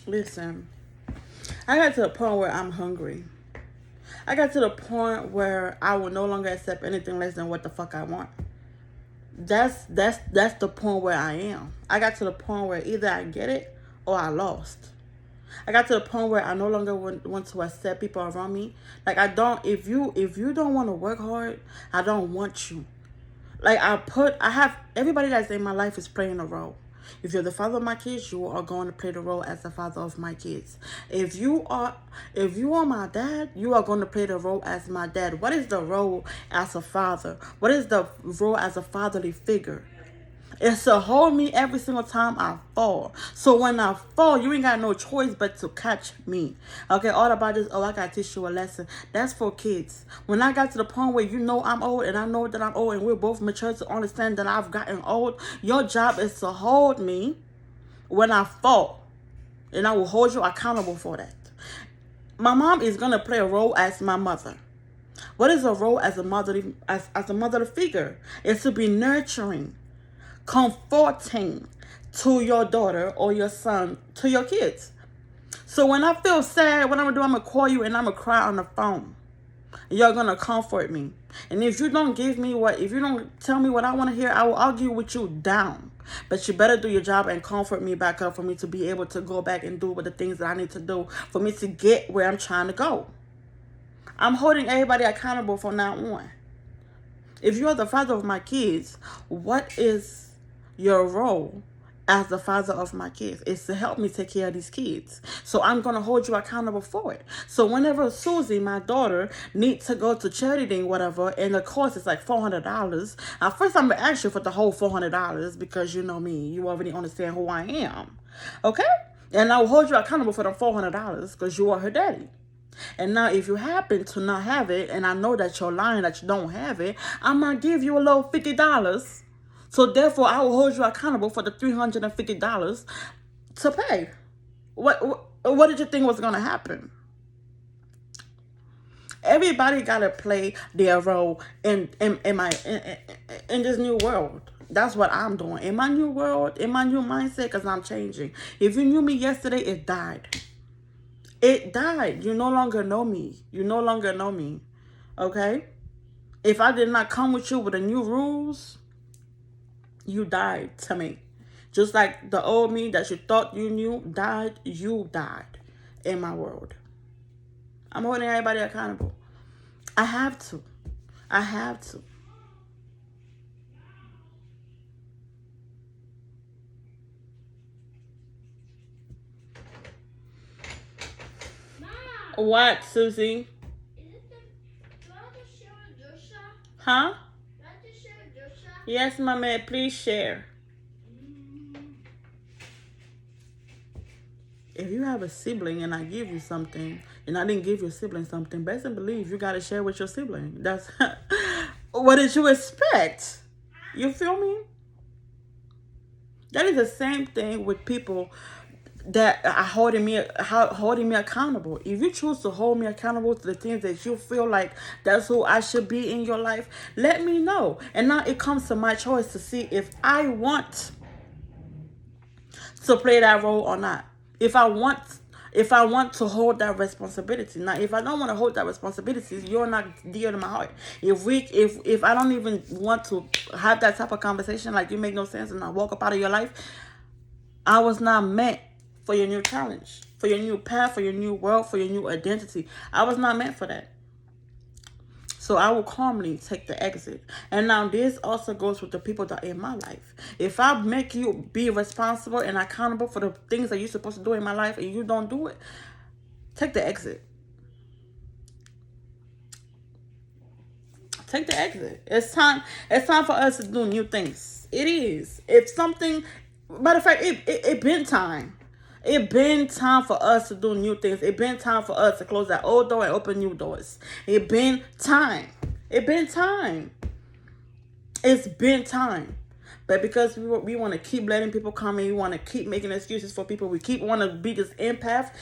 Listen, I got to the point where I'm hungry. I got to the point where I will no longer accept anything less than what the fuck I want. That's the point where I am. I got to the point where either I get it or I lost. I got to the point where I no longer want to accept people around me. Like I don't. If you don't want to work hard, I don't want you. Like I have everybody that's in my life is playing a role. If you're the father of my kids, you are going to play the role as the father of my kids. If you are my dad, you are going to play the role as my dad. What is the role as a father? What is the role as a fatherly figure? It's to hold me every single time I fall. So when I fall, you ain't got no choice but to catch me. Okay, all about this, oh, I gotta teach you a lesson. That's for kids. When I got to the point where you know I'm old and I know that I'm old and we're both mature to understand that I've gotten old, your job is to hold me when I fall. And I will hold you accountable for that. My mom is gonna play a role as my mother. What is a role as a mother as a mother figure? It's to be nurturing, comforting to your daughter or your son, to your kids. So when I feel sad, what I'm gonna do, I'm gonna call you and I'm gonna cry on the phone. You're gonna comfort me. And if you don't if you don't tell me what I wanna hear, I will argue with you down. But you better do your job and comfort me back up for me to be able to go back and do what the things that I need to do for me to get where I'm trying to go. I'm holding everybody accountable from now on. If you're the father of my kids, what is your role as the father of my kids? Is to help me take care of these kids. So I'm going to hold you accountable for it. So whenever Susie, my daughter, needs to go to charity and whatever, and the cost is like $400, first I'm going to ask you for the whole $400 because you know me. You already understand who I am. Okay? And I will hold you accountable for the $400 because you are her daddy. And now if you happen to not have it, and I know that you're lying that you don't have it, I'm going to give you a little $50. So therefore, I will hold you accountable for the $350 to pay. What did you think was going to happen? Everybody got to play their role in this new world. That's what I'm doing. In my new world, in my new mindset, because I'm changing. If you knew me yesterday, it died. It died. You no longer know me. You no longer know me. Okay? If I did not come with you with the new rules, you died to me. Just like the old me that you thought you knew died, you died in my world. I'm holding everybody accountable. I have to. I have to. Mom. What, Susie? Do I have to share with Joshua? Huh? Do I have to share with Joshua? Yes, Mama, please share. If you have a sibling and I give you something and I didn't give your sibling something, best and believe you got to share with your sibling. That's what did you expect? You feel me? That is the same thing with people that are holding me accountable. If you choose to hold me accountable to the things that you feel like that's who I should be in your life, let me know. And now it comes to my choice to see if I want to play that role or not. If I want to hold that responsibility. Now, if I don't want to hold that responsibility, you're not dear to my heart. If I don't even want to have that type of conversation, like you make no sense, and I walk up out of your life, I was not meant for your new challenge, for your new path, for your new world, for your new identity. I was not meant for that. So I will calmly take the exit. And now this also goes with the people that are in my life. If I make you be responsible and accountable for the things that you're supposed to do in my life and you don't do it, take the exit. Take the exit. It's time for us to do new things. It is. If something, matter of fact, it been time. It been time for us to do new things. It been time for us to close that old door and open new doors. It been time. It been time. It's been time. But because we want to keep letting people come in, we want to keep making excuses for people, we keep want to be this empath,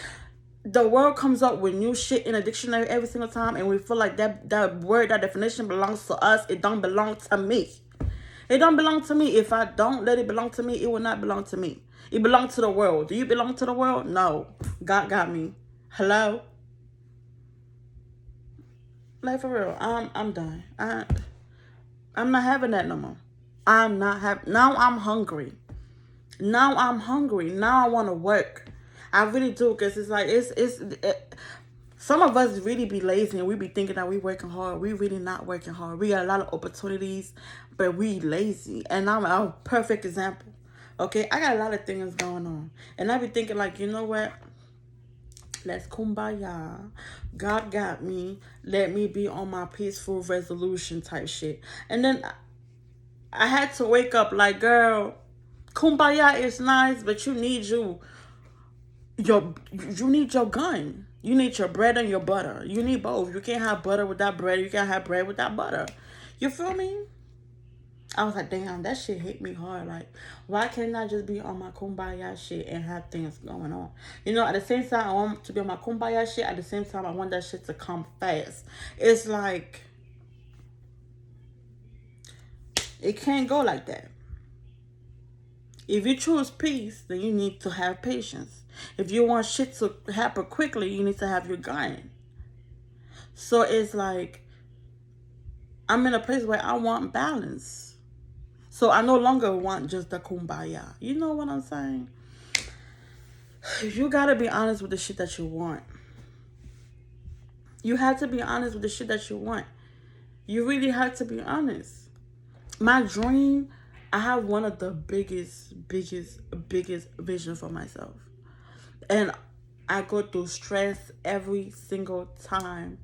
the world comes up with new shit in a dictionary every single time, and we feel like that word, that definition belongs to us. It don't belong to me. It don't belong to me. If I don't let it belong to me, it will not belong to me. It belongs to the world. Do you belong to the world? No. God got me. Hello? Like for real. I'm done. I'm not having that no more. I'm not having. Now I'm hungry. Now I'm hungry. Now I want to work. I really do, because it's like some of us really be lazy and we be thinking that we working hard. We really not working hard. We got a lot of opportunities, but we lazy. And I'm a perfect example. Okay, I got a lot of things going on, and I be thinking like, you know what? Let's kumbaya. God got me. Let me be on my peaceful resolution type shit. And then I had to wake up like, girl, kumbaya is nice, but you need your gun. You need your bread and your butter. You need both. You can't have butter without bread. You can't have bread without butter. You feel me? I was like, damn, that shit hit me hard. Like, why can't I just be on my kumbaya shit and have things going on? You know, at the same time, I want to be on my kumbaya shit. At the same time, I want that shit to come fast. It's like, it can't go like that. If you choose peace, then you need to have patience. If you want shit to happen quickly, you need to have your gun. So it's like, I'm in a place where I want balance. So I no longer want just the kumbaya. You know what I'm saying? You gotta be honest with the shit that you want. You have to be honest with the shit that you want. You really have to be honest. My dream, I have one of the biggest vision for myself. And I go through stress every single time.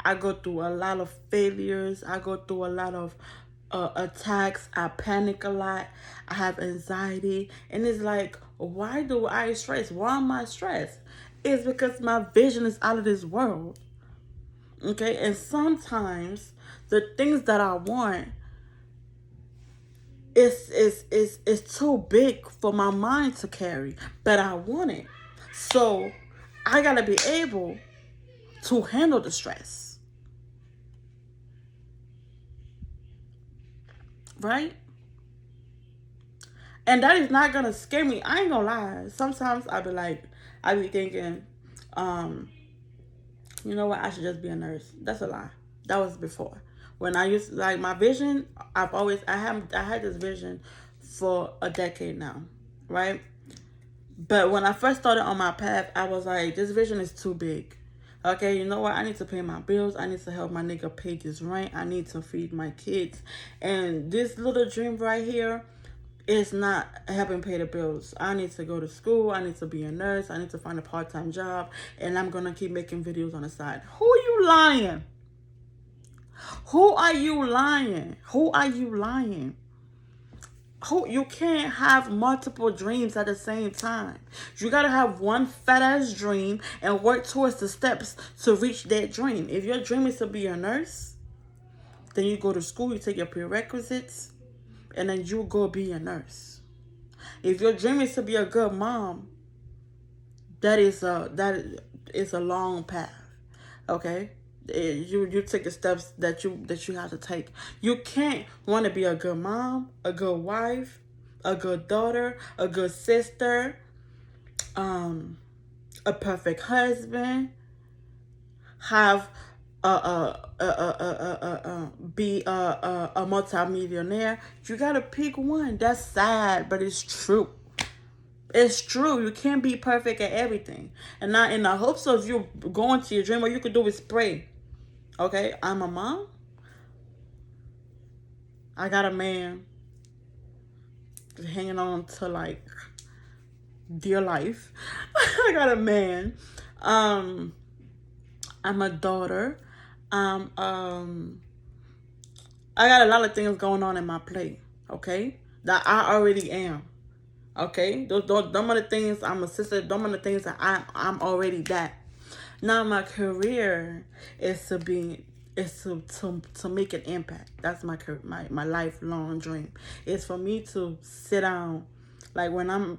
I go through a lot of failures. I go through a lot of attacks. I panic a lot. I have anxiety. And it's like, why do I stress? Why am I stressed? It's because my vision is out of this world. Okay? And sometimes the things that I want is too big for my mind to carry. But I want it. So I gotta be able to handle the stress. Right? And that is not gonna scare me. I ain't gonna lie. Sometimes I be thinking, you know what, I should just be a nurse. That's a lie. That was before. When I used like my vision, I had this vision for a decade now, right? But when I first started on my path, I was like, this vision is too big. Okay, you know what? I need to pay my bills. I need to help my nigga pay his rent. I need to feed my kids. And this little dream right here is not helping pay the bills. I need to go to school. I need to be a nurse. I need to find a part-time job. And I'm going to keep making videos on the side. Who are you lying? Who are you lying? Who are you lying? You can't have multiple dreams at the same time. You gotta have one fat ass dream and work towards the steps to reach that dream. If your dream is to be a nurse, then you go to school, you take your prerequisites, and then you go be a nurse. If your dream is to be a good mom, that is a long path. Okay? You take the steps that you have to take. You can't want to be a good mom, a good wife, a good daughter, a good sister, a perfect husband, have be a multi-millionaire. You gotta pick one. That's sad, but it's true. It's true. You can't be perfect at everything. And not in the hopes of you going to your dream, what you could do is pray. Okay, I'm a mom. I got a man hanging on to like dear life. I got a man. I'm a daughter. I got a lot of things going on in my plate. Okay, that I already am. Okay, those are the things. I'm a sister. Those are the things that I'm already that. Now my career is to make an impact. That's my lifelong dream. It's for me to sit down, like when I'm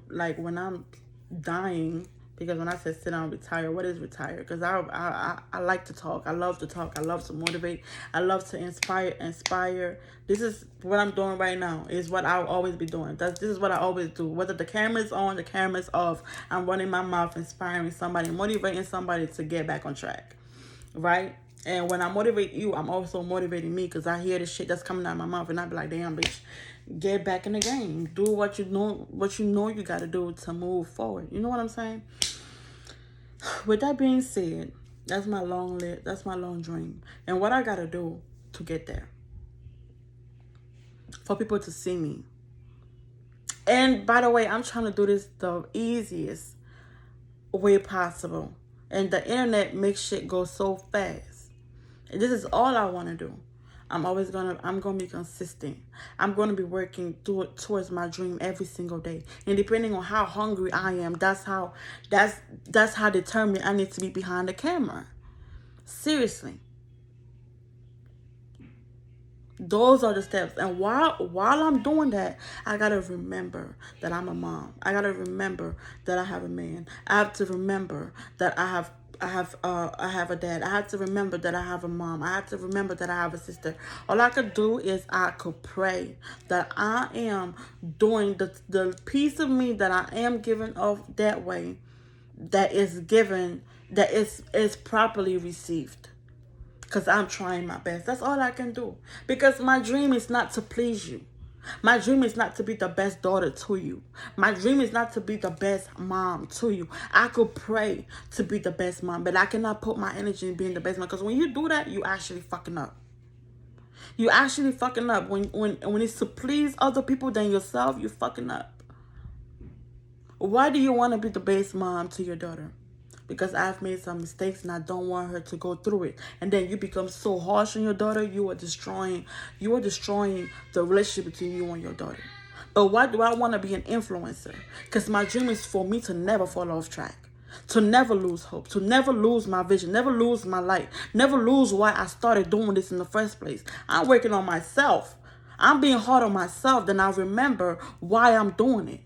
dying, Because when I said sit down, retire, what is retire? Because I like to talk. I love to talk. I love to motivate. I love to inspire. This is what I'm doing right now. Is what I'll always be doing. This is what I always do. Whether the camera's on, the camera's off, I'm running my mouth, inspiring somebody, motivating somebody to get back on track. Right? And when I motivate you, I'm also motivating me because I hear the shit that's coming out of my mouth and I be like, damn, bitch, get back in the game. Do what you know you got to do to move forward. You know what I'm saying? With that being said, that's my long dream. And what I got to do to get there. For people to see me. And by the way, I'm trying to do this the easiest way possible. And the internet makes shit go so fast. And this is all I want to do. I'm gonna be consistent. I'm gonna be working towards my dream every single day. And depending on how hungry I am, that's how determined I need to be behind the camera. Seriously. Those are the steps. And while I'm doing that, I gotta remember that I'm a mom. I gotta remember that I have a man. I have to remember that I have a dad. I have to remember that I have a mom. I have to remember that I have a sister. All I could do is I could pray that I am doing the piece of me that I am giving off that way, that is given, that is properly received. Because I'm trying my best. That's all I can do. Because my dream is not to please you. My dream is not to be the best daughter to you. My dream is not to be the best mom to you. I could pray to be the best mom, but I cannot put my energy in being the best mom. Because when you do that, you actually fucking up. You actually fucking up. When it's to please other people than yourself, you fucking up. Why do you want to be the best mom to your daughter? Because I've made some mistakes and I don't want her to go through it. And then you become so harsh on your daughter, you are destroying the relationship between you and your daughter. But why do I want to be an influencer? Because my dream is for me to never fall off track. To never lose hope. To never lose my vision. Never lose my light. Never lose why I started doing this in the first place. I'm working on myself. I'm being hard on myself. Then I remember why I'm doing it.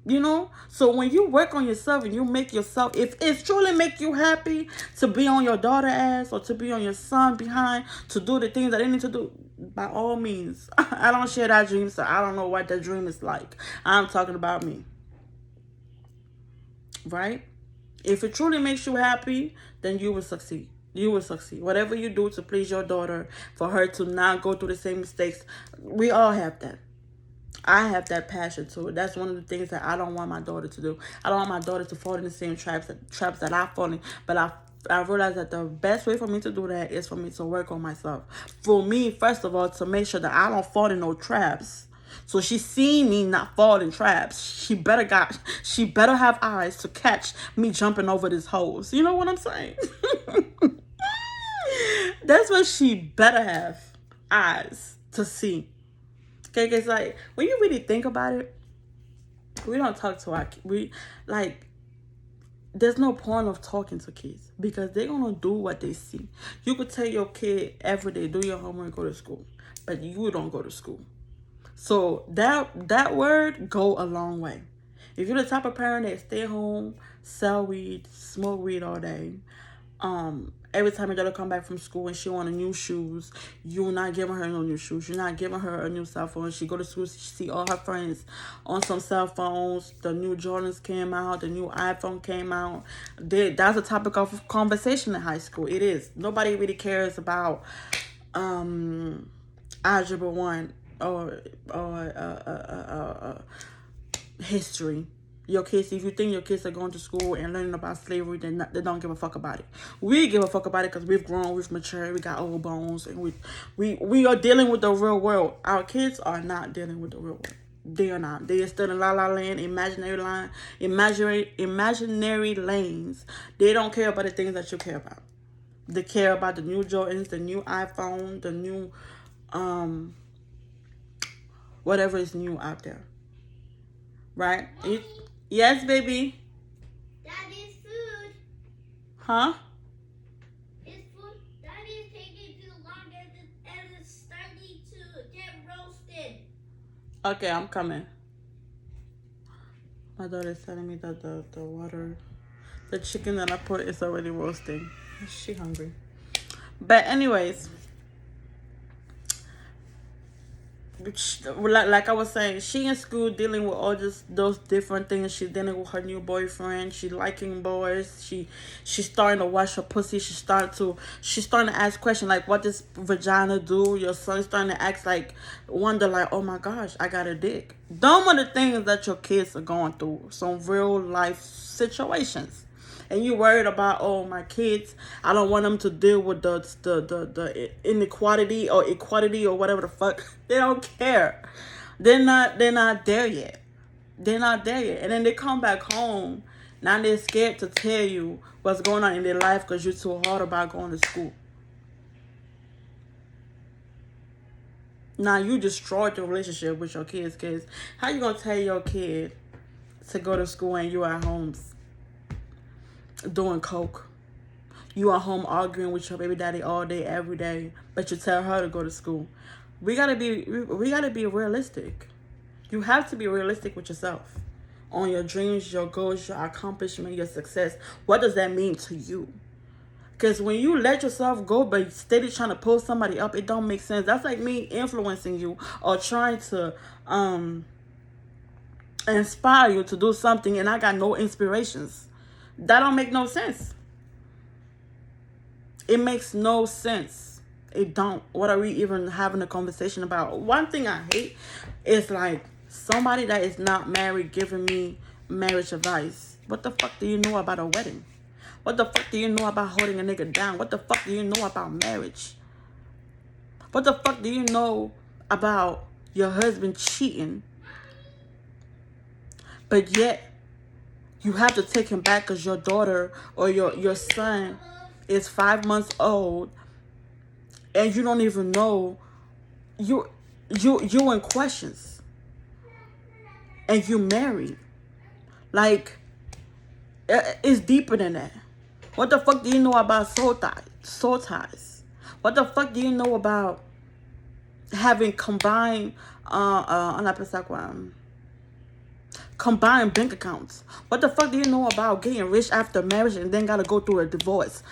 You know, so when you work on yourself and you make yourself, if it truly make you happy to be on your daughter ass or to be on your son behind to do the things that they need to do, by all means. I don't share that dream, so I don't know what that dream is like. I'm talking about me. Right? If it truly makes you happy, then you will succeed. You will succeed. Whatever you do to please your daughter, for her to not go through the same mistakes, we all have that. I have that passion to it. That's one of the things that I don't want my daughter to do. I don't want my daughter to fall in the same traps that I fall in. But I realize that the best way for me to do that is for me to work on myself. For me, first of all, to make sure that I don't fall in no traps. So she seen me not fall in traps. She better have eyes to catch me jumping over these holes. You know what I'm saying? That's what she better have. Eyes to see. Okay, because like when you really think about it, we don't talk to our kids. There's no point of talking to kids because they're gonna do what they see. You could tell your kid every day, do your homework, go to school, but you don't go to school. So that word go a long way. If you're the type of parent that stay home, sell weed, smoke weed all day, every time your daughter come back from school and she want new shoes, you're not giving her no new shoes. You're not giving her a new cell phone. She go to school, she see all her friends on some cell phones. The new Jordans came out. The new iPhone came out. That's a topic of conversation in high school. It is. Nobody really cares about Algebra 1 or history. Your kids, if you think your kids are going to school and learning about slavery, they don't give a fuck about it. We give a fuck about it because we've grown, we've matured, we got old bones, and we are dealing with the real world. Our kids are not dealing with the real world. They are not. They are still in La La Land, imaginary lanes. They don't care about the things that you care about. They care about the new Jordans, the new iPhone, the new whatever is new out there. Right? Yes, baby. Daddy's food. Huh? It's food. Daddy's taking too long and it's starting to get roasted. Okay, I'm coming. My daughter's telling me that the water, The chicken that I put is already roasting. She hungry. But anyways, like I was saying, she in school dealing with all those different things. She's dealing with her new boyfriend. She liking boys. She's starting to wash her pussy. She's starting to ask questions like, what does vagina do? Your son's starting to ask like, wonder like, oh my gosh, I got a dick. Those are the things that your kids are going through. Some real life situations. And you worried about, oh, my kids, I don't want them to deal with the inequality or equality or whatever the fuck. They don't care. They're not there yet. They're not there yet. And then they come back home. Now they're scared to tell you what's going on in their life because you're too hard about going to school. Now you destroyed the relationship with your kids. Because how you gonna tell your kid to go to school and you at home doing coke? You are home arguing with your baby daddy all day, every day, but you tell her to go to school. We gotta be realistic. You have to be realistic with yourself on your dreams, your goals, your accomplishment, your success. What does that mean to you? Because when you let yourself go but steady trying to pull somebody up, it don't make sense. That's like me influencing you or trying to inspire you to do something and I got no inspirations. That don't make no sense. It makes no sense. It don't. What are we even having a conversation about? One thing I hate is like somebody that is not married giving me marriage advice. What the fuck do you know about a wedding? What the fuck do you know about holding a nigga down? What the fuck do you know about marriage? What the fuck do you know about your husband cheating? But yet you have to take him back because your daughter or your son is 5 months old and you don't even know. You in questions and you married. Like, it's deeper than that. What the fuck do you know about soul ties? What the fuck do you know about having combined combined bank accounts? What the fuck do you know about getting rich after marriage and then gotta go through a divorce?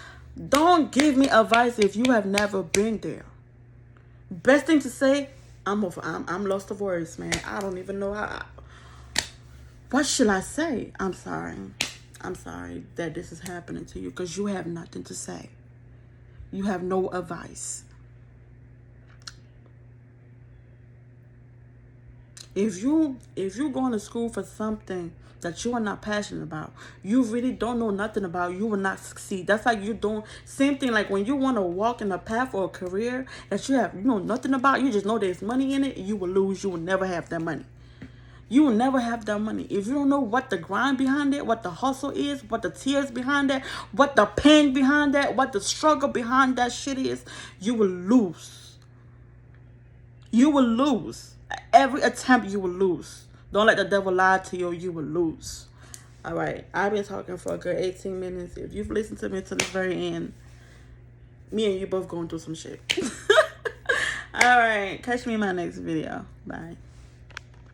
Don't give me advice if you have never been there. Best thing to say, I'm lost of words, man. I don't even know what should I say? I'm sorry that this is happening to you because you have nothing to say. You have no advice. If you going to school for something that you are not passionate about, you really don't know nothing about, you will not succeed. That's like you don't, same thing like when you want to walk in a path or a career that you know nothing about, you just know there's money in it, you will lose. You will never have that money. You will never have that money. If you don't know what the grind behind it, what the hustle is, what the tears behind that, what the pain behind that, what the struggle behind that shit is, you will lose. You will lose. Every attempt you will lose. Don't let the devil lie to you. You will lose. All right. I've been talking for a good 18 minutes. If you've listened to me to the very end, me and you both going through some shit. All right. Catch me in my next video. Bye.